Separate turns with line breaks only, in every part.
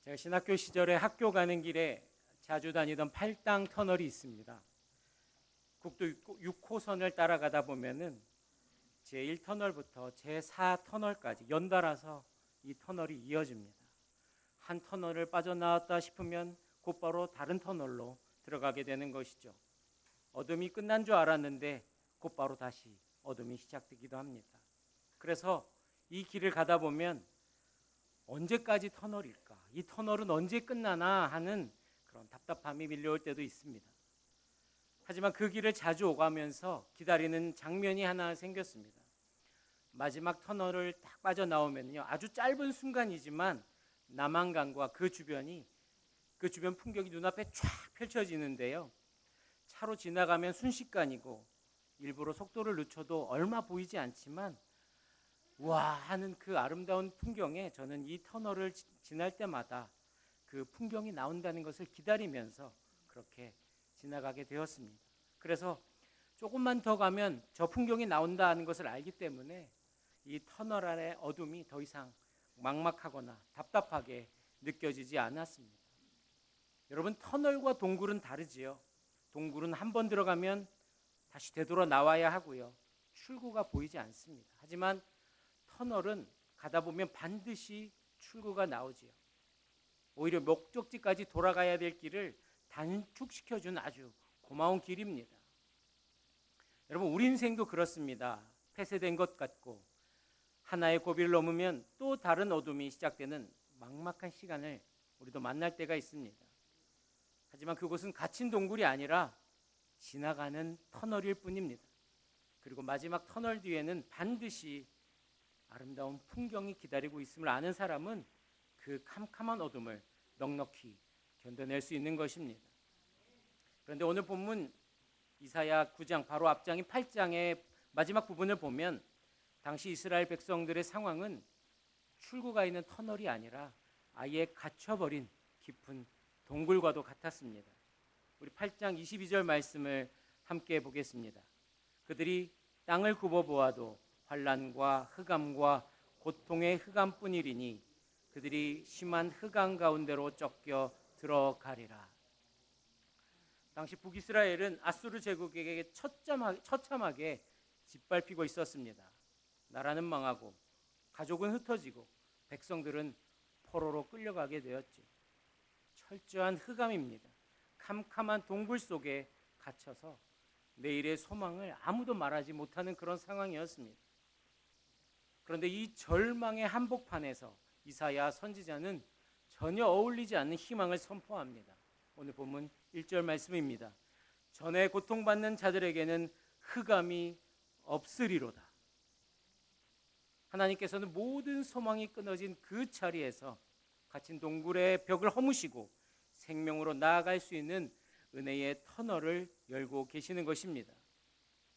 제가 신학교 시절에 학교 가는 길에 자주 다니던 팔당 터널이 있습니다. 국도 6호선을 따라가다 보면은 제1터널부터 제4터널까지 연달아서 이 터널이 이어집니다. 한 터널을 빠져나왔다 싶으면 곧바로 다른 터널로 들어가게 되는 것이죠. 어둠이 끝난 줄 알았는데 곧바로 다시 어둠이 시작되기도 합니다. 그래서 이 길을 가다 보면 언제까지 터널일까? 이 터널은 언제 끝나나 하는 그런 답답함이 밀려올 때도 있습니다. 하지만 그 길을 자주 오가면서 기다리는 장면이 하나 생겼습니다. 마지막 터널을 딱 빠져나오면요, 아주 짧은 순간이지만 남한강과 그 주변 풍경이 눈앞에 쫙 펼쳐지는데요. 차로 지나가면 순식간이고 일부러 속도를 늦춰도 얼마 보이지 않지만 와 하는 그 아름다운 풍경에 저는 이 터널을 지날 때마다 그 풍경이 나온다는 것을 기다리면서 그렇게 지나가게 되었습니다. 그래서 조금만 더 가면 저 풍경이 나온다는 것을 알기 때문에 이 터널 안의 어둠이 더 이상 막막하거나 답답하게 느껴지지 않았습니다. 여러분, 터널과 동굴은 다르지요. 동굴은 한 번 들어가면 다시 되돌아 나와야 하고요. 출구가 보이지 않습니다. 하지만 터널은 가다 보면 반드시 출구가 나오지요. 오히려 목적지까지 돌아가야 될 길을 단축시켜준 아주 고마운 길입니다. 여러분, 우리 인생도 그렇습니다. 폐쇄된 것 같고 하나의 고비를 넘으면 또 다른 어둠이 시작되는 막막한 시간을 우리도 만날 때가 있습니다. 하지만 그곳은 갇힌 동굴이 아니라 지나가는 터널일 뿐입니다. 그리고 마지막 터널 뒤에는 반드시 아름다운 풍경이 기다리고 있음을 아는 사람은 그 캄캄한 어둠을 넉넉히 견뎌낼 수 있는 것입니다. 그런데 오늘 본문 이사야 9장 바로 앞장인 8장의 마지막 부분을 보면 당시 이스라엘 백성들의 상황은 출구가 있는 터널이 아니라 아예 갇혀버린 깊은 동굴과도 같았습니다. 우리 8장 22절 말씀을 함께 보겠습니다. 그들이 땅을 굽어보아도 환난과 흑암과 고통의 흑암뿐이리니 그들이 심한 흑암 가운데로 쫓겨 들어가리라. 당시 북이스라엘은 아수르 제국에게 처참하게 짓밟히고 있었습니다. 나라는 망하고 가족은 흩어지고 백성들은 포로로 끌려가게 되었죠. 철저한 흑암입니다. 캄캄한 동굴 속에 갇혀서 내일의 소망을 아무도 말하지 못하는 그런 상황이었습니다. 그런데 이 절망의 한복판에서 이사야 선지자는 전혀 어울리지 않는 희망을 선포합니다. 오늘 본문 1절 말씀입니다. 전에 고통받는 자들에게는 흑암이 없으리로다. 하나님께서는 모든 소망이 끊어진 그 자리에서 갇힌 동굴의 벽을 허무시고 생명으로 나아갈 수 있는 은혜의 터널을 열고 계시는 것입니다.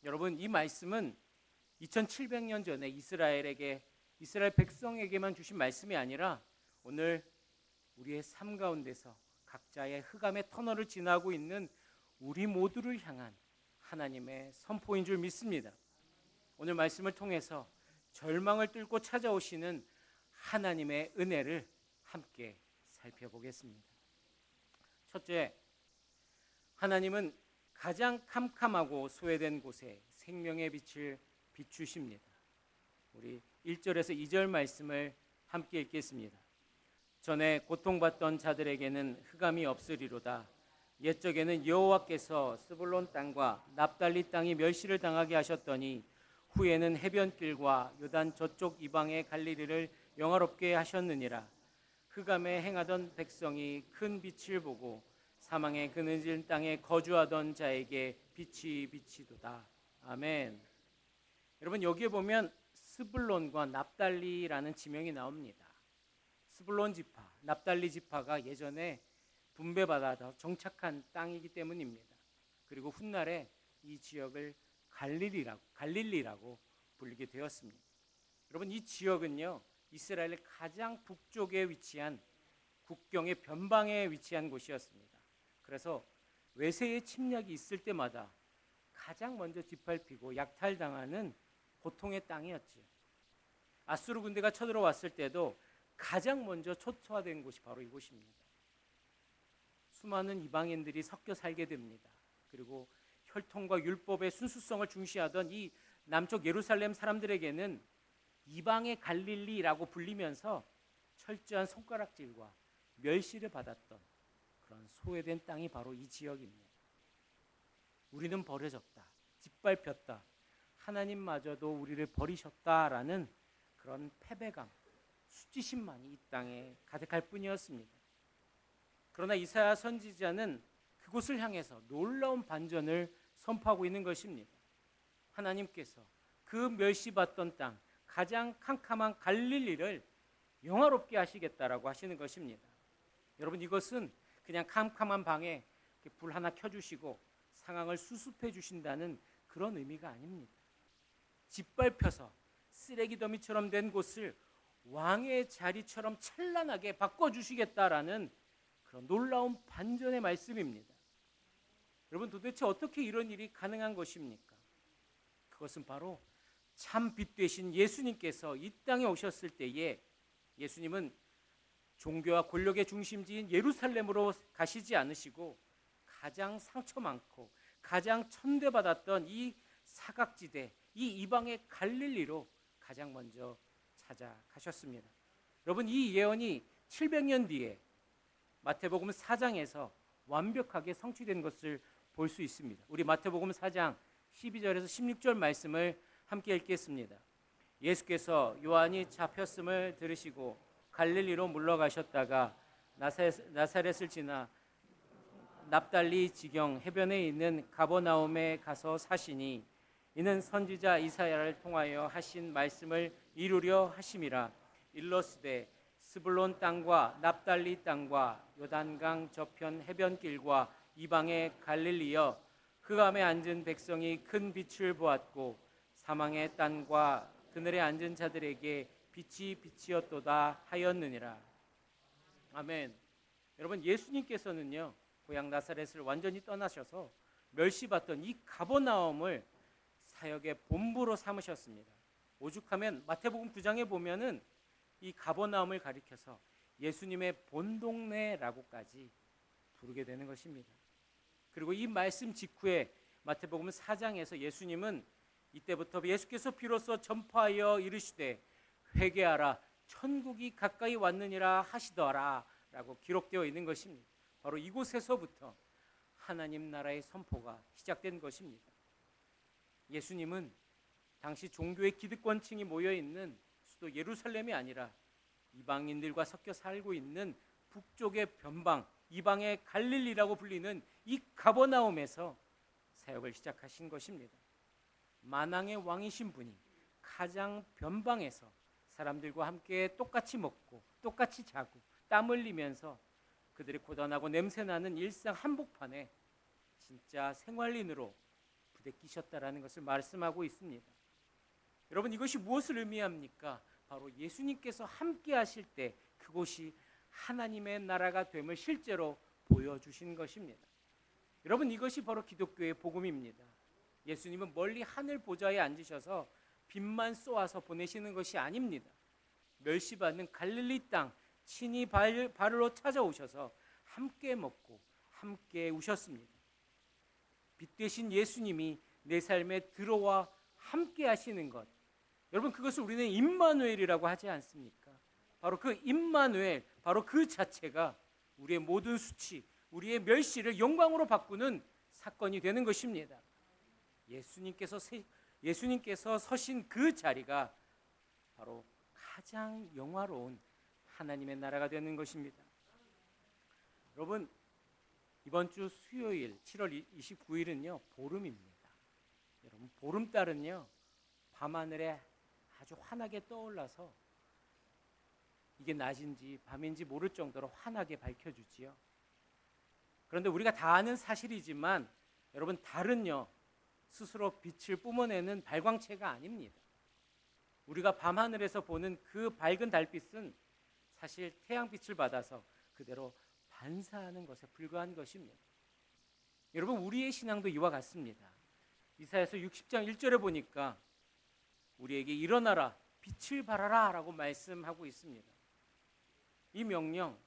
여러분, 이 말씀은 2700년 전에 이스라엘 백성에게만 주신 말씀이 아니라 오늘 우리의 삶 가운데서 각자의 흑암의 터널을 지나고 있는 우리 모두를 향한 하나님의 선포인 줄 믿습니다. 오늘 말씀을 통해서 절망을 뚫고 찾아오시는 하나님의 은혜를 함께 살펴보겠습니다. 첫째, 하나님은 가장 캄캄하고 소외된 곳에 생명의 빛을 비추십니다. 우리 1절에서 2절 말씀을 함께 읽겠습니다. 전에 고통받던 자들에게는 흑암이 없으리로다. 옛적에는 여호와께서 스불론 땅과 납달리 땅이 멸시를 당하게 하셨더니 후에는 해변길과 요단 저쪽 이방의 갈릴리를 영화롭게 하셨느니라. 흑암에 행하던 백성이 큰 빛을 보고 사망의 그늘진 땅에 거주하던 자에게 빛이 비치도다. 아멘. 여러분, 여기에 보면 스불론과 납달리라는 지명이 나옵니다. 스불론 지파, 납달리 지파가 예전에 분배받아 정착한 땅이기 때문입니다. 그리고 훗날에 이 지역을 갈릴리라고 불리게 되었습니다. 여러분, 이 지역은요, 이스라엘의 가장 북쪽에 위치한 국경의 변방에 위치한 곳이었습니다. 그래서 외세의 침략이 있을 때마다 가장 먼저 짓밟히고 약탈당하는 고통의 땅이었지요. 아수르 군대가 쳐들어왔을 때도 가장 먼저 초토화된 곳이 바로 이곳입니다. 수많은 이방인들이 섞여 살게 됩니다. 그리고 혈통과 율법의 순수성을 중시하던 이 남쪽 예루살렘 사람들에게는 이방의 갈릴리라고 불리면서 철저한 손가락질과 멸시를 받았던 그런 소외된 땅이 바로 이 지역입니다. 우리는 버려졌다, 짓밟혔다, 하나님마저도 우리를 버리셨다라는 그런 패배감, 수치심만이 이 땅에 가득할 뿐이었습니다. 그러나 이사야 선지자는 그곳을 향해서 놀라운 반전을 선포하고 있는 것입니다. 하나님께서 그 멸시받던 땅, 가장 캄캄한 갈릴리를 영화롭게 하시겠다라고 하시는 것입니다. 여러분, 이것은 그냥 캄캄한 방에 불 하나 켜주시고 상황을 수습해 주신다는 그런 의미가 아닙니다. 짓밟혀서 쓰레기 더미처럼 된 곳을 왕의 자리처럼 찬란하게 바꿔주시겠다라는 그런 놀라운 반전의 말씀입니다. 여러분, 도대체 어떻게 이런 일이 가능한 것입니까? 그것은 바로 참 빛 되신 예수님께서 이 땅에 오셨을 때에 예수님은 종교와 권력의 중심지인 예루살렘으로 가시지 않으시고 가장 상처 많고 가장 천대받았던 이 사각지대, 이 이방의 갈릴리로 가장 먼저 찾아가셨습니다. 여러분, 이 예언이 700년 뒤에 마태복음 4장에서 완벽하게 성취된 것을 볼 수 있습니다. 우리 마태복음 4장 12절에서 16절 말씀을 함께 읽겠습니다. 예수께서 요한이 잡혔음을 들으시고 갈릴리로 물러가셨다가 나사렛을 지나 납달리 지경 해변에 있는 가버나움에 가서 사시니 이는 선지자 이사야를 통하여 하신 말씀을 이루려 하심이라. 일러스되 스불론 땅과 납달리 땅과 요단강 저편 해변길과 이방의 갈릴리여, 그 감에 앉은 백성이 큰 빛을 보았고 사망의 땅과 그늘에 앉은 자들에게 빛이 빛이었도다 하였느니라. 아멘. 여러분, 예수님께서는요, 고향 나사렛을 완전히 떠나셔서 멸시받던 이 가버나움을 사역의 본부로 삼으셨습니다. 오죽하면 마태복음 9장에 보면은 이 가버나움을 가리켜서 예수님의 본동네라고까지 부르게 되는 것입니다. 그리고 이 말씀 직후에 마태복음 4장에서 예수님은 이때부터 예수께서 비로소 전파하여 이르시되 회개하라, 천국이 가까이 왔느니라 하시더라 라고 기록되어 있는 것입니다. 바로 이곳에서부터 하나님 나라의 선포가 시작된 것입니다. 예수님은 당시 종교의 기득권층이 모여있는 수도 예루살렘이 아니라 이방인들과 섞여 살고 있는 북쪽의 변방, 이방의 갈릴리라고 불리는 이 가버나움에서 사역을 시작하신 것입니다. 만왕의 왕이신 분이 가장 변방에서 사람들과 함께 똑같이 먹고 똑같이 자고 땀 흘리면서 그들이 고단하고 냄새나는 일상 한복판에 진짜 생활인으로 부대끼셨다라는 것을 말씀하고 있습니다. 여러분, 이것이 무엇을 의미합니까? 바로 예수님께서 함께 하실 때 그곳이 하나님의 나라가 됨을 실제로 보여주신 것입니다. 여러분, 이것이 바로 기독교의 복음입니다. 예수님은 멀리 하늘 보좌에 앉으셔서 빛만 쏘아서 보내시는 것이 아닙니다. 멸시받는 갈릴리 땅 친히 발로 찾아오셔서 함께 먹고 함께 우셨습니다. 빛 되신 예수님이 내 삶에 들어와 함께 하시는 것, 여러분, 그것을 우리는 임마누엘이라고 하지 않습니까? 바로 그 임마누엘, 바로 그 자체가 우리의 모든 수치, 우리의 멸시를 영광으로 바꾸는 사건이 되는 것입니다. 예수님께서 서신 그 자리가 바로 가장 영화로운 하나님의 나라가 되는 것입니다. 여러분, 이번 주 수요일 7월 29일은요 보름입니다. 여러분, 보름달은요 밤하늘에 아주 환하게 떠올라서 이게 낮인지 밤인지 모를 정도로 환하게 밝혀주지요. 그런데 우리가 다 아는 사실이지만 여러분, 달은요 스스로 빛을 뿜어내는 발광체가 아닙니다. 우리가 밤하늘에서 보는 그 밝은 달빛은 사실 태양빛을 받아서 그대로 반사하는 것에 불과한 것입니다. 여러분, 우리의 신앙도 이와 같습니다. 이사야서 60장 1절에 보니까 우리에게 일어나라, 빛을 발하라 라고 말씀하고 있습니다. 이 명령,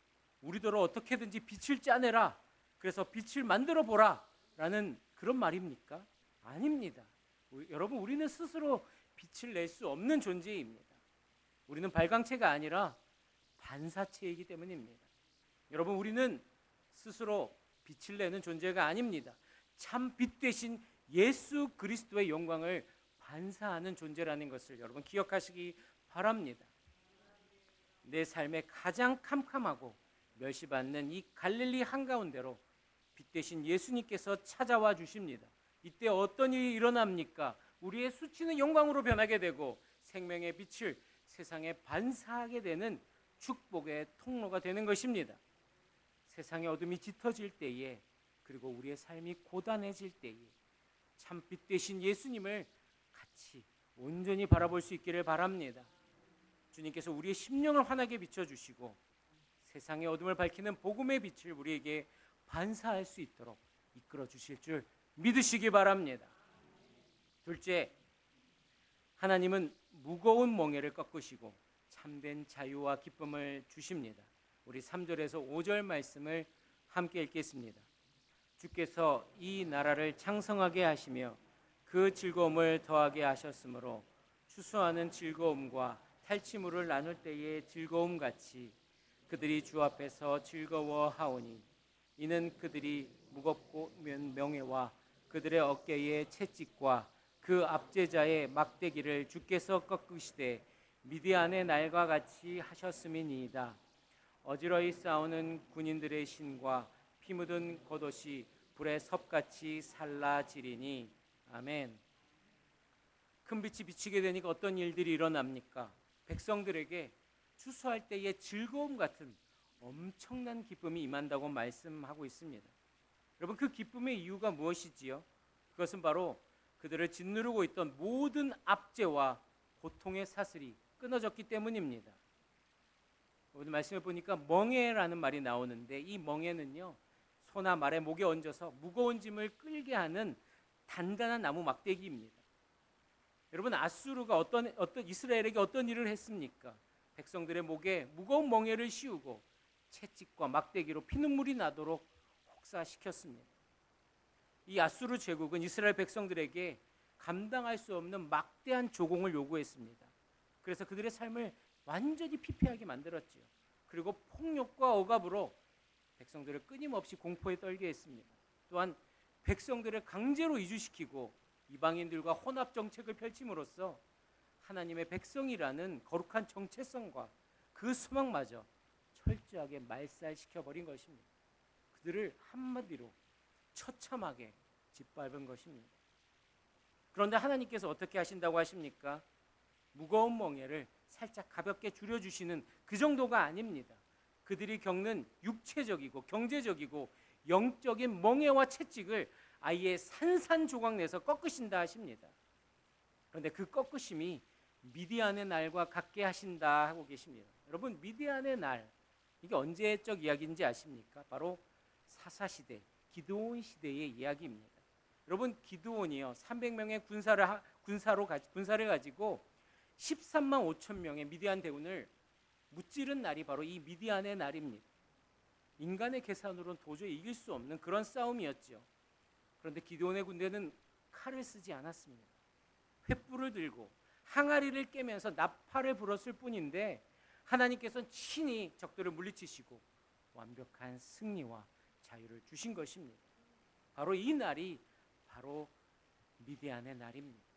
우리더러 어떻게든지 빛을 짜내라, 그래서 빛을 만들어 보라 라는 그런 말입니까? 아닙니다. 여러분, 우리는 스스로 빛을 낼 수 없는 존재입니다. 우리는 발광체가 아니라 반사체이기 때문입니다. 여러분, 우리는 스스로 빛을 내는 존재가 아닙니다. 참 빛 대신 예수 그리스도의 영광을 반사하는 존재라는 것을 여러분 기억하시기 바랍니다. 내 삶의 가장 캄캄하고 멸시받는 이 갈릴리 한가운데로 빛 대신 예수님께서 찾아와 주십니다. 이때 어떤 일이 일어납니까? 우리의 수치는 영광으로 변하게 되고 생명의 빛을 세상에 반사하게 되는 축복의 통로가 되는 것입니다. 세상의 어둠이 짙어질 때에, 그리고 우리의 삶이 고단해질 때에 참 빛 대신 예수님을 같이 온전히 바라볼 수 있기를 바랍니다. 주님께서 우리의 심령을 환하게 비춰주시고 세상의 어둠을 밝히는 복음의 빛을 우리에게 반사할 수 있도록 이끌어 주실 줄 믿으시기 바랍니다. 둘째, 하나님은 무거운 멍에를 꺾으시고 참된 자유와 기쁨을 주십니다. 우리 3절에서 5절 말씀을 함께 읽겠습니다. 주께서 이 나라를 창성하게 하시며 그 즐거움을 더하게 하셨으므로 추수하는 즐거움과 탈취물을 나눌 때의 즐거움같이 그들이 주 앞에서 즐거워하오니 이는 그들이 무겁고 명예와 그들의 어깨의 채찍과 그 압제자의 막대기를 주께서 꺾으시되 미디안의 날과 같이 하셨음이니이다. 어지러이 싸우는 군인들의 신과 피 묻은 겉옷이 불의 섭같이 살라지리니. 아멘. 큰 빛이 비치게 되니까 어떤 일들이 일어납니까? 백성들에게 추수할 때의 즐거움 같은 엄청난 기쁨이 임한다고 말씀하고 있습니다. 여러분, 그 기쁨의 이유가 무엇이지요? 그것은 바로 그들을 짓누르고 있던 모든 압제와 고통의 사슬이 끊어졌기 때문입니다. 오늘 말씀을 보니까 멍에라는 말이 나오는데, 이 멍에는요, 소나 말의 목에 얹어서 무거운 짐을 끌게 하는 단단한 나무 막대기입니다. 여러분, 아수르가 어떤 이스라엘에게 어떤 일을 했습니까? 백성들의 목에 무거운 멍에를 씌우고 채찍과 막대기로 피눈물이 나도록 혹사시켰습니다. 이 아수르 제국은 이스라엘 백성들에게 감당할 수 없는 막대한 조공을 요구했습니다. 그래서 그들의 삶을 완전히 피폐하게 만들었지요. 그리고 폭력과 억압으로 백성들을 끊임없이 공포에 떨게 했습니다. 또한 백성들을 강제로 이주시키고 이방인들과 혼합 정책을 펼침으로써 하나님의 백성이라는 거룩한 정체성과 그 소망마저 철저하게 말살시켜버린 것입니다. 그들을 한마디로 처참하게 짓밟은 것입니다. 그런데 하나님께서 어떻게 하신다고 하십니까? 무거운 멍에를 살짝 가볍게 줄여주시는 그 정도가 아닙니다. 그들이 겪는 육체적이고 경제적이고 영적인 멍에와 채찍을 아예 산산조각 내서 꺾으신다 하십니다. 그런데 그 꺾으심이 미디안의 날과 같게 하신다 하고 계십니다. 여러분, 미디안의 날, 이게 언제적 이야기인지 아십니까? 바로 사사시대, 기드온 시대의 이야기입니다. 여러분, 기드온이요 300명의 군사를 가지고 13만 5천 명의 미디안 대군을 무찌른 날이 바로 이 미디안의 날입니다. 인간의 계산으로는 도저히 이길 수 없는 그런 싸움이었죠. 그런데 기드온의 군대는 칼을 쓰지 않았습니다. 횃불을 들고 항아리를 깨면서 나팔을 불었을 뿐인데 하나님께서는 친히 적들을 물리치시고 완벽한 승리와 자유를 주신 것입니다. 바로 이 날이 바로 미디안의 날입니다.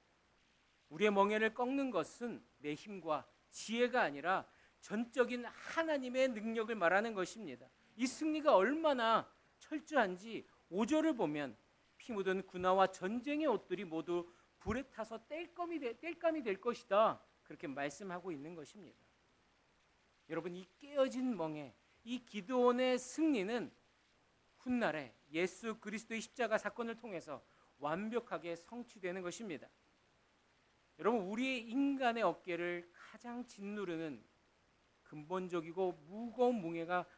우리의 멍에를 꺾는 것은 내 힘과 지혜가 아니라 전적인 하나님의 능력을 말하는 것입니다. 이 승리가 얼마나 철저한지 5절을 보면 피 묻은 군화와 전쟁의 옷들이 모두 불에 타서 땔감이 될 것이다, 그렇게 말씀하고 있는 것입니다. 여러분, 이 깨어진 멍에, 이 기드온의 승리는 훗날에 예수 그리스도의 십자가 사건을 통해서 완벽하게 성취되는 것입니다. 여러분, 우리의 인간의 어깨를 가장 짓누르는 근본적이고 무거운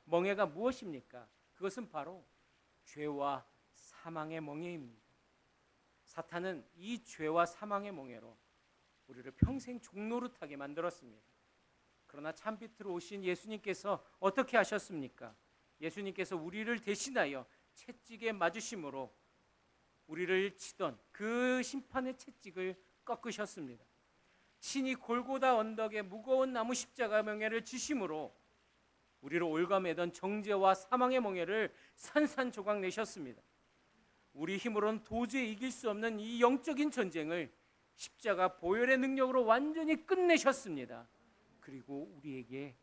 멍에가 무엇입니까? 그것은 바로 죄와 사망의 멍에입니다. 사탄은 이 죄와 사망의 멍에로 우리를 평생 종노릇하게 만들었습니다. 그러나 참빛으로 오신 예수님께서 어떻게 하셨습니까? 예수님께서 우리를 대신하여 채찍에 맞으심으로 우리를 치던 그 심판의 채찍을 꺾으셨습니다. 친히 골고다 언덕에 무거운 나무 십자가 멍에를 지심으로 우리를 올가매던 정죄와 사망의 멍에를 산산조각 내셨습니다. 우리 힘으로는 도저히 이길 수 없는 이 영적인 전쟁을 십자가 보혈의 능력으로 완전히 끝내셨습니다. 그리고 우리에게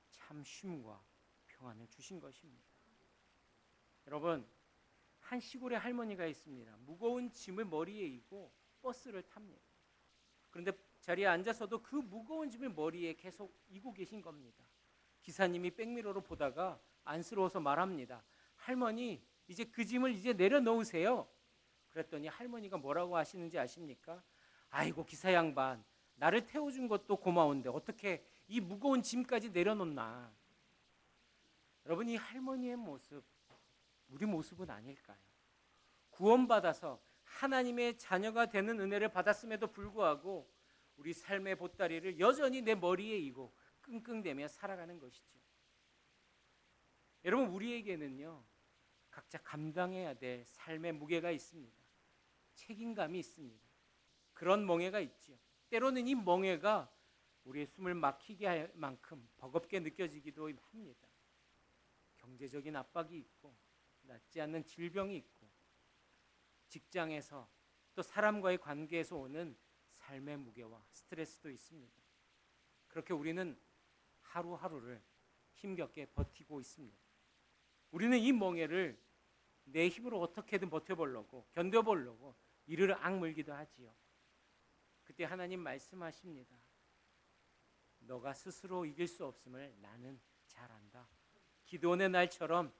참 쉼과 평안을 주신 것입니다. 여러분, 한 시골에 할머니가 있습니다. 무거운 짐을 머리에 이고 버스를 탑니다. 그런데 자리에 앉아서도 그 무거운 짐을 머리에 계속 이고 계신 겁니다. 기사님이 백미러로 보다가 안쓰러워서 말합니다. 할머니, 이제 그 짐을 이제 내려놓으세요. 그랬더니 할머니가 뭐라고 하시는지 아십니까? 아이고 기사 양반, 나를 태워준 것도 고마운데 어떻게 이 무거운 짐까지 내려놓나. 여러분, 이 할머니의 모습, 우리 모습은 아닐까요? 구원받아서 하나님의 자녀가 되는 은혜를 받았음에도 불구하고 우리 삶의 보따리를 여전히 내 머리에 이고 끙끙대며 살아가는 것이죠. 여러분, 우리에게는요 각자 감당해야 될 삶의 무게가 있습니다. 책임감이 있습니다. 그런 멍해가 있죠. 때로는 이 멍해가 우리의 숨을 막히게 할 만큼 버겁게 느껴지기도 합니다. 경제적인 압박이 있고 낫지 않는 질병이 있고 직장에서 또 사람과의 관계에서 오는 삶의 무게와 스트레스도 있습니다. 그렇게 우리는 하루하루를 힘겹게 버티고 있습니다. 우리는 이 멍해를 내 힘으로 어떻게든 버텨보려고 견뎌보려고 이를 악물기도 하지요. 그때 하나님 말씀하십니다. 너가 스스로 이길 수 없음을 나는 잘 안다. 기도원의 날처럼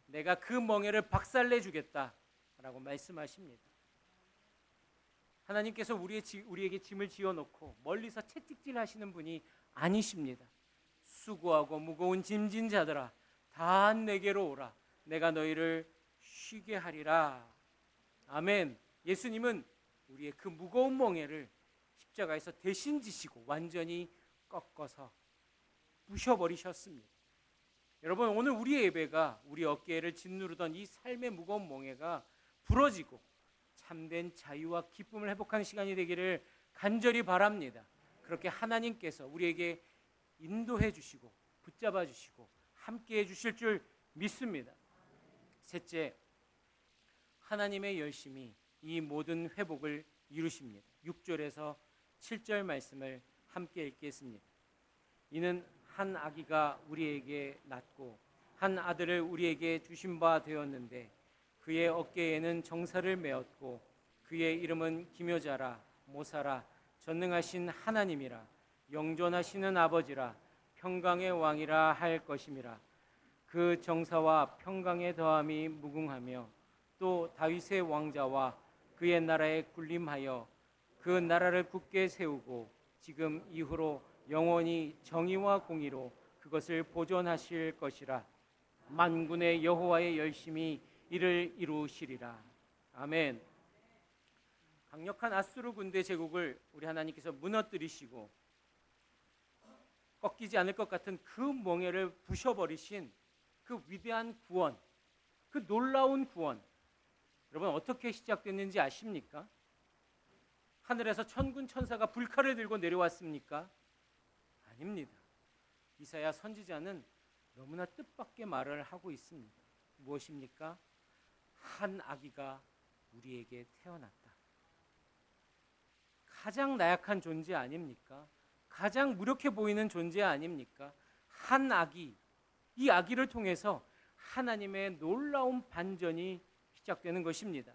내가 그 멍해를 박살내 주겠다 라고 말씀하십니다. 하나님께서 우리에게 짐을 지어놓고 멀리서 채찍질 하시는 분이 아니십니다. 수고하고 무거운 짐진 자들아 다 내게로 오라. 내가 너희를 쉬게 하리라. 아멘. 예수님은 우리의 그 무거운 멍에를 십자가에서 대신 지시고 완전히 꺾어서 부셔버리셨습니다. 여러분, 오늘 우리의 예배가 우리 어깨를 짓누르던 이 삶의 무거운 멍에가 부러지고 참된 자유와 기쁨을 회복하는 시간이 되기를 간절히 바랍니다. 그렇게 하나님께서 우리에게 인도해 주시고 붙잡아 주시고 함께해 주실 줄 믿습니다. 셋째, 하나님의 열심이 이 모든 회복을 이루십니다. 6절에서 7절 말씀을 함께 읽겠습니다. 이는 한 아기가 우리에게 낳고 한 아들을 우리에게 주신 바 되었는데 그의 어깨에는 정사를 메었고 그의 이름은 기묘자라 모사라 전능하신 하나님이라 영존하시는 아버지라 평강의 왕이라 할 것임이라. 그 정사와 평강의 더함이 무궁하며 또 다윗의 왕자와 그의 나라에 군림하여 그 나라를 굳게 세우고 지금 이후로 영원히 정의와 공의로 그것을 보존하실 것이라. 만군의 여호와의 열심이 이를 이루시리라. 아멘. 강력한 아수르 군대 제국을 우리 하나님께서 무너뜨리시고 꺾이지 않을 것 같은 그 멍에를 부셔버리신 그 위대한 구원, 그 놀라운 구원, 여러분 어떻게 시작됐는지 아십니까? 하늘에서 천군 천사가 불칼을 들고 내려왔습니까? 아닙니다. 이사야 선지자는 너무나 뜻밖의 말을 하고 있습니다. 무엇입니까? 한 아기가 우리에게 태어났다. 가장 나약한 존재 아닙니까? 가장 무력해 보이는 존재 아닙니까? 한 아기, 이 아기를 통해서 하나님의 놀라운 반전이 시작되는 것입니다.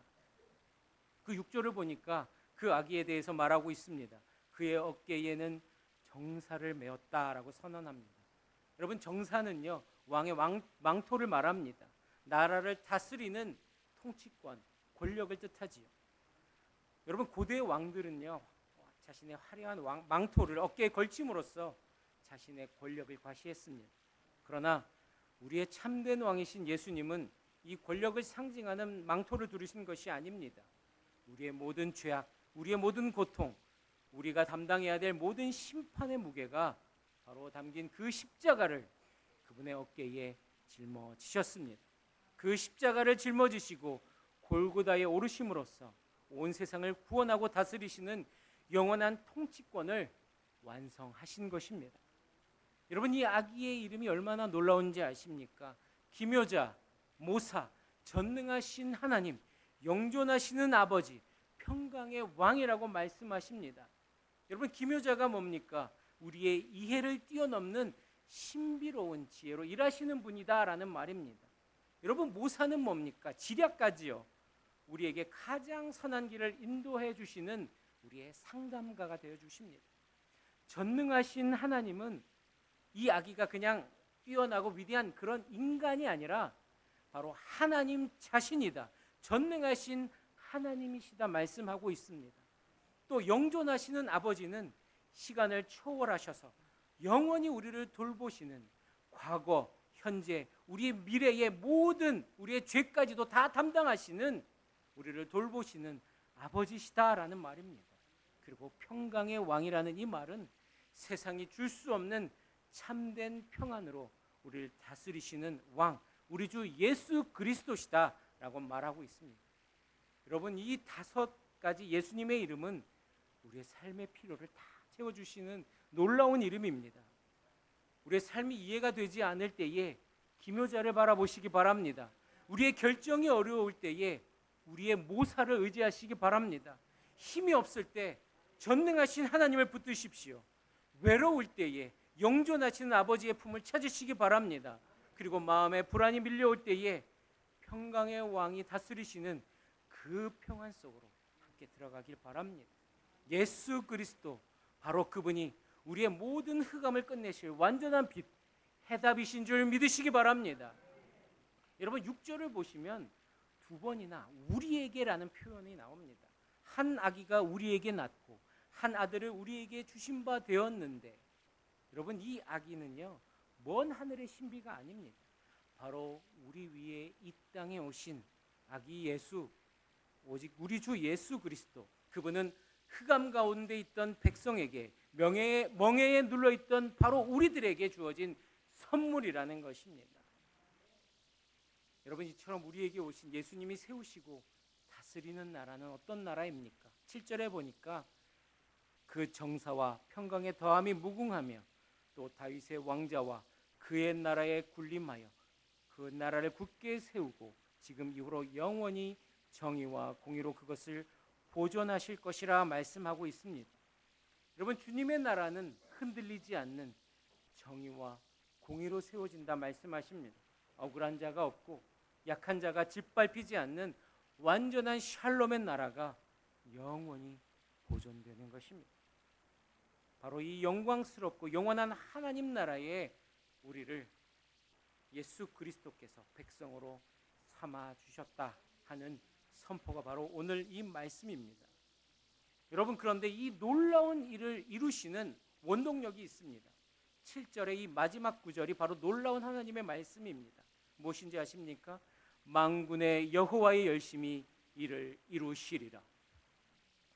그 6절을 보니까 그 아기에 대해서 말하고 있습니다. 그의 어깨에는 정사를 메었다라고 선언합니다. 여러분, 정사는요 왕의 망토를 말합니다. 나라를 다스리는 통치권, 권력을 뜻하지요. 여러분, 고대의 왕들은요 자신의 화려한 망토를 어깨에 걸침으로써 자신의 권력을 과시했습니다. 그러나 우리의 참된 왕이신 예수님은 이 권력을 상징하는 망토를 두르신 것이 아닙니다. 우리의 모든 죄악, 우리의 모든 고통, 우리가 담당해야 될 모든 심판의 무게가 바로 담긴 그 십자가를 그분의 어깨에 짊어지셨습니다. 그 십자가를 짊어지시고 골고다에 오르심으로써 온 세상을 구원하고 다스리시는 영원한 통치권을 완성하신 것입니다. 여러분, 이 아기의 이름이 얼마나 놀라운지 아십니까? 기묘자, 모사, 전능하신 하나님, 영존하시는 아버지, 평강의 왕이라고 말씀하십니다. 여러분, 기묘자가 뭡니까? 우리의 이해를 뛰어넘는 신비로운 지혜로 일하시는 분이다라는 말입니다. 여러분, 모사는 뭡니까? 지략가지요. 우리에게 가장 선한 길을 인도해 주시는 우리의 상담가가 되어 주십니다. 전능하신 하나님은 이 아기가 그냥 뛰어나고 위대한 그런 인간이 아니라 바로 하나님 자신이다. 전능하신 하나님이시다 말씀하고 있습니다. 또 영존하시는 아버지는 시간을 초월하셔서 영원히 우리를 돌보시는 과거, 현재, 우리의 미래의 모든 우리의 죄까지도 다 담당하시는 우리를 돌보시는 아버지시다라는 말입니다. 그리고 평강의 왕이라는 이 말은 세상이 줄 수 없는 참된 평안으로 우리를 다스리시는 왕, 우리 주 예수 그리스도시다라고 말하고 있습니다. 여러분, 이 5가지 예수님의 이름은 우리의 삶의 필요를 다 채워주시는 놀라운 이름입니다. 우리의 삶이 이해가 되지 않을 때에 기묘자를 바라보시기 바랍니다. 우리의 결정이 어려울 때에 우리의 모사를 의지하시기 바랍니다. 힘이 없을 때 전능하신 하나님을 붙드십시오. 외로울 때에 영존하시는 아버지의 품을 찾으시기 바랍니다. 그리고 마음에 불안이 밀려올 때에 평강의 왕이 다스리시는 그 평안 속으로 함께 들어가길 바랍니다. 예수 그리스도, 바로 그분이 우리의 모든 흑암을 끝내실 완전한 빛, 해답이신 줄 믿으시기 바랍니다. 여러분, 6절을 보시면 2번이나 우리에게라는 표현이 나옵니다. 한 아기가 우리에게 낳고 한 아들을 우리에게 주신 바 되었는데, 여러분, 이 아기는요 먼 하늘의 신비가 아닙니다. 바로 우리 위에 이 땅에 오신 아기 예수, 오직 우리 주 예수 그리스도, 그분은 흑암 가운데 있던 백성에게, 멍에에 눌러있던 바로 우리들에게 주어진 선물이라는 것입니다. 여러분, 이처럼 우리에게 오신 예수님이 세우시고 다스리는 나라는 어떤 나라입니까? 7절에 보니까 그 정사와 평강의 더함이 무궁하며 또 다윗의 왕자와 그의 나라에 군림하여 그 나라를 굳게 세우고 지금 이후로 영원히 정의와 공의로 그것을 보존하실 것이라 말씀하고 있습니다. 여러분, 주님의 나라는 흔들리지 않는 정의와 공의로 세워진다 말씀하십니다. 억울한 자가 없고 약한 자가 짓밟히지 않는 완전한 샬롬의 나라가 영원히 보존되는 것입니다. 바로 이 영광스럽고 영원한 하나님 나라에 우리를 예수 그리스도께서 백성으로 삼아 주셨다 하는 선포가 바로 오늘 이 말씀입니다. 여러분, 그런데 이 놀라운 일을 이루시는 원동력이 있습니다. 7절의 이 마지막 구절이 바로 놀라운 하나님의 말씀입니다. 무엇인지 아십니까? 만군의 여호와의 열심히 이를 이루시리라.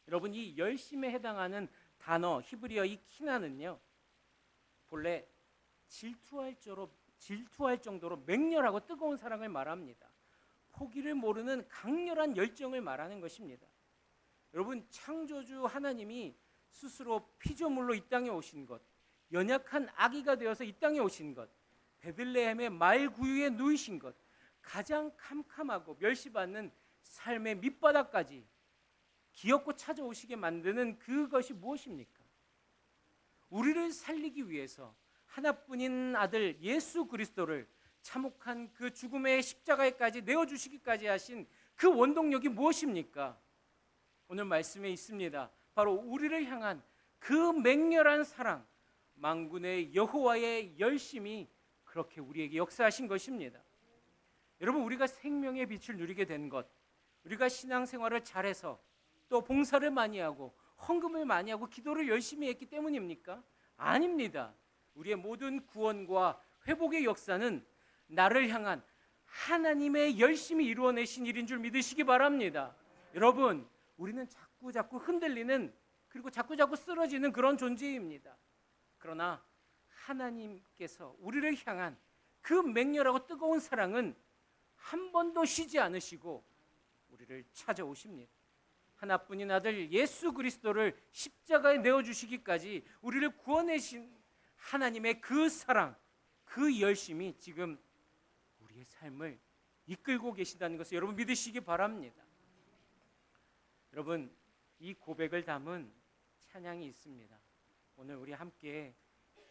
여러분, 이 열심에 해당하는 단어 히브리어 이 키나는요, 본래 질투할 정도로 맹렬하고 뜨거운 사랑을 말합니다. 포기를 모르는 강렬한 열정을 말하는 것입니다. 여러분, 창조주 하나님이 스스로 피조물로 이 땅에 오신 것, 연약한 아기가 되어서 이 땅에 오신 것, 베들레헴의 말 구유에 누이신 것, 가장 캄캄하고 멸시받는 삶의 밑바닥까지 기어코 찾아오시게 만드는 그것이 무엇입니까? 우리를 살리기 위해서 하나뿐인 아들 예수 그리스도를 참혹한 그 죽음의 십자가에까지 내어주시기까지 하신 그 원동력이 무엇입니까? 오늘 말씀에 있습니다. 바로 우리를 향한 그 맹렬한 사랑, 만군의 여호와의 열심이 그렇게 우리에게 역사하신 것입니다. 여러분, 우리가 생명의 빛을 누리게 된 것, 우리가 신앙생활을 잘해서 또 봉사를 많이 하고 헌금을 많이 하고 기도를 열심히 했기 때문입니까? 아닙니다. 우리의 모든 구원과 회복의 역사는 나를 향한 하나님의 열심히 이루어내신 일인 줄 믿으시기 바랍니다. 여러분, 우리는 자꾸 흔들리는, 그리고 자꾸 쓰러지는 그런 존재입니다. 그러나 하나님께서 우리를 향한 그 맹렬하고 뜨거운 사랑은 한 번도 쉬지 않으시고 우리를 찾아오십니다. 하나뿐인 아들 예수 그리스도를 십자가에 내어주시기까지 우리를 구원하신 하나님의 그 사랑, 그 열심이 지금 우리의 삶을 이끌고 계시다는 것을 여러분 믿으시기 바랍니다. 여러분, 이 고백을 담은 찬양이 있습니다. 오늘 우리 함께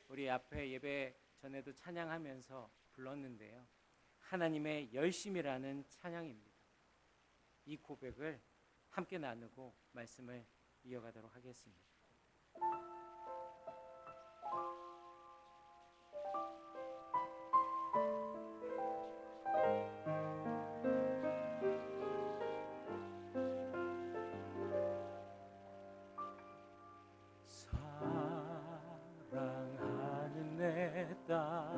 우리 앞에 예배 전에도 찬양하면서 불렀는데요, 하나님의 열심이라는 찬양입니다. 이 고백을 함께 나누고 말씀을 이어가도록 하겠습니다. 사랑하는 내 딸아,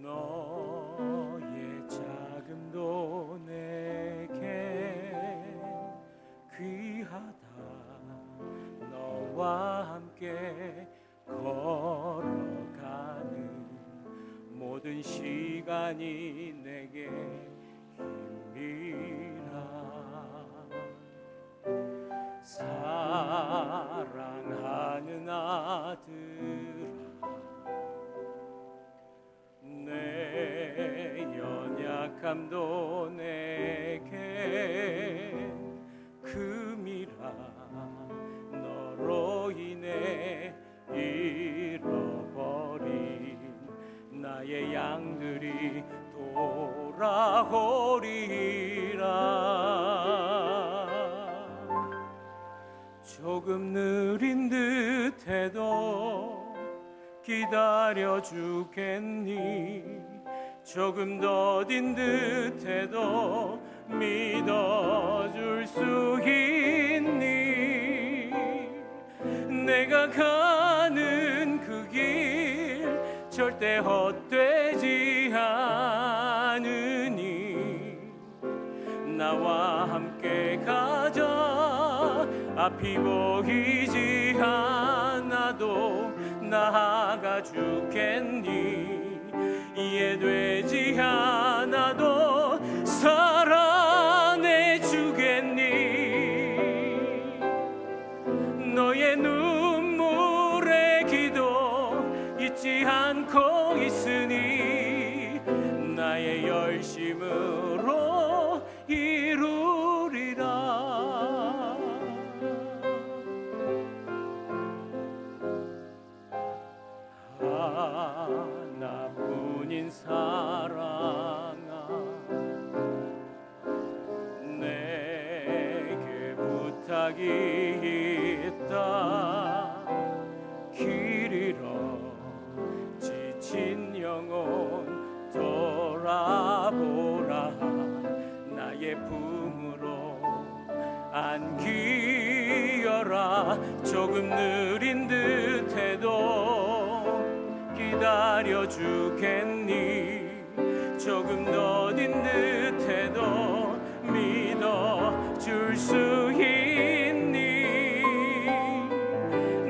너의 자금도 내게 귀하다. 너와 함께 걸어가는 모든 시간이 내게 힘이라. 사랑하는 아들아, 내 연약함도 내게 금이라. 너로 인해 잃어버린 나의 양들이 돌아오리라. 조금 느린 듯해도 기다려 주겠니? 조금 더딘 듯해도 믿어줄 수 있니? 내가 가는 그 길 절대 헛되지 않으니 나와 함께 가자. 앞이 보이지 않아도 나아가 주겠니? 이해되지 않아도 사랑해 주겠니? 너의 눈물의 기도 잊지 않고 있으니 나의 열심으로 이루리라. 하나뿐인 사랑아, 내게 부탁이 있다. 길 잃어 지친 영혼 돌아보라. 나의 품으로 안기어라. 조금 느린 듯해도 기다려 주겠니? 조금 더딘 듯해도 믿어줄 수 있니?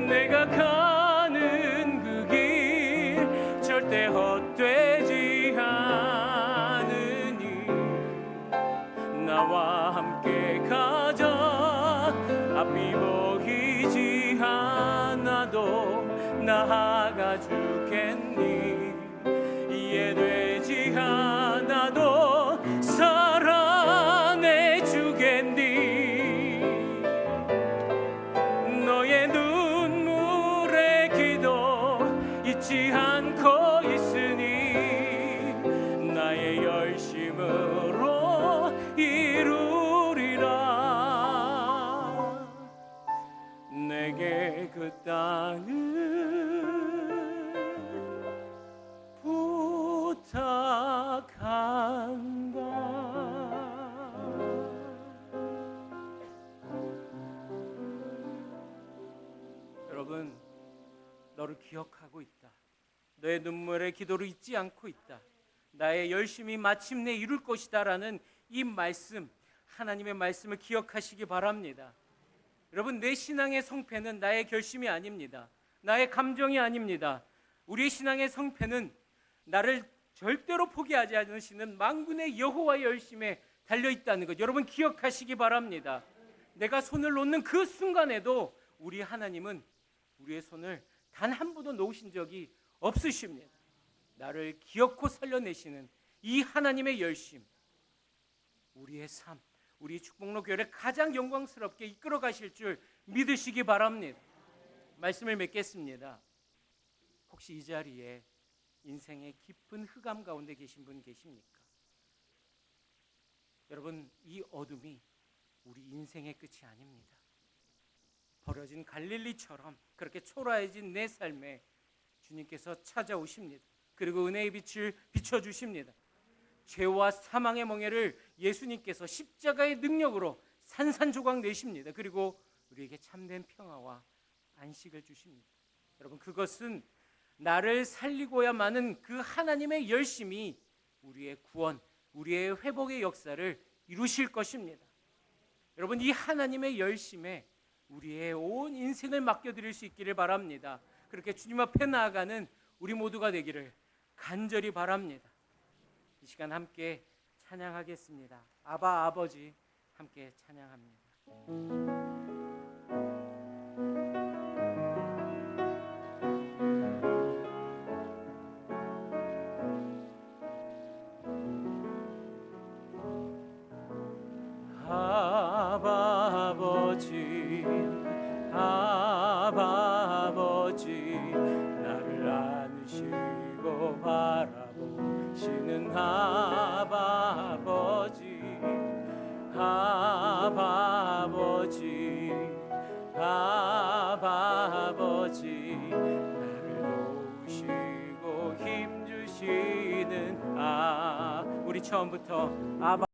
내가 가는 그 길 절대 헛되지 않으니 나와 함께 가자. 앞이 보이지 않아도 나아가 주겠니? 이해되지 않아도 사랑해 주겠니? 너의 눈물의 기도 잊지 않고 있으니 나의 열심으로 이루리라. 내게 그 땅을 부탁한다. 여러분, 너를 기억하고 있다. 너의 눈물의 기도를 잊지 않고 있다. 나의 열심이 마침내 이룰 것이다 라는 이 말씀, 하나님의 말씀을 기억하시기 바랍니다. 여러분, 내 신앙의 성패는 나의 결심이 아닙니다. 나의 감정이 아닙니다. 우리의 신앙의 성패는 나를 절대로 포기하지 않으시는 만군의 여호와의 열심에 달려있다는 것 여러분 기억하시기 바랍니다. 내가 손을 놓는 그 순간에도 우리 하나님은 우리의 손을 단 한 번도 놓으신 적이 없으십니다. 나를 기어코 살려내시는 이 하나님의 열심, 우리의 삶, 우리 축복로 교회를 가장 영광스럽게 이끌어 가실 줄 믿으시기 바랍니다. 말씀을 맺겠습니다. 혹시 이 자리에 인생의 깊은 흑암 가운데 계신 분 계십니까? 여러분, 이 어둠이 우리 인생의 끝이 아닙니다. 버려진 갈릴리처럼 그렇게 초라해진 내 삶에 주님께서 찾아오십니다. 그리고 은혜의 빛을 비춰주십니다. 죄와 사망의 멍에를 예수님께서 십자가의 능력으로 산산조각 내십니다. 그리고 우리에게 참된 평화와 안식을 주십니다. 여러분, 그것은 나를 살리고야만은 그 하나님의 열심이 우리의 구원, 우리의 회복의 역사를 이루실 것입니다. 여러분, 이 하나님의 열심에 우리의 온 인생을 맡겨드릴 수 있기를 바랍니다. 그렇게 주님 앞에 나아가는 우리 모두가 되기를 간절히 바랍니다. 이 시간 함께 찬양하겠습니다. 아바 아버지 함께 찬양합니다. 아바 아버지 아바 아버지 나를 안으시고 바라보시는 아바 아버지 아바 아버지 아바 아버지 나를 도우시고 힘주시는 우리 처음부터 아바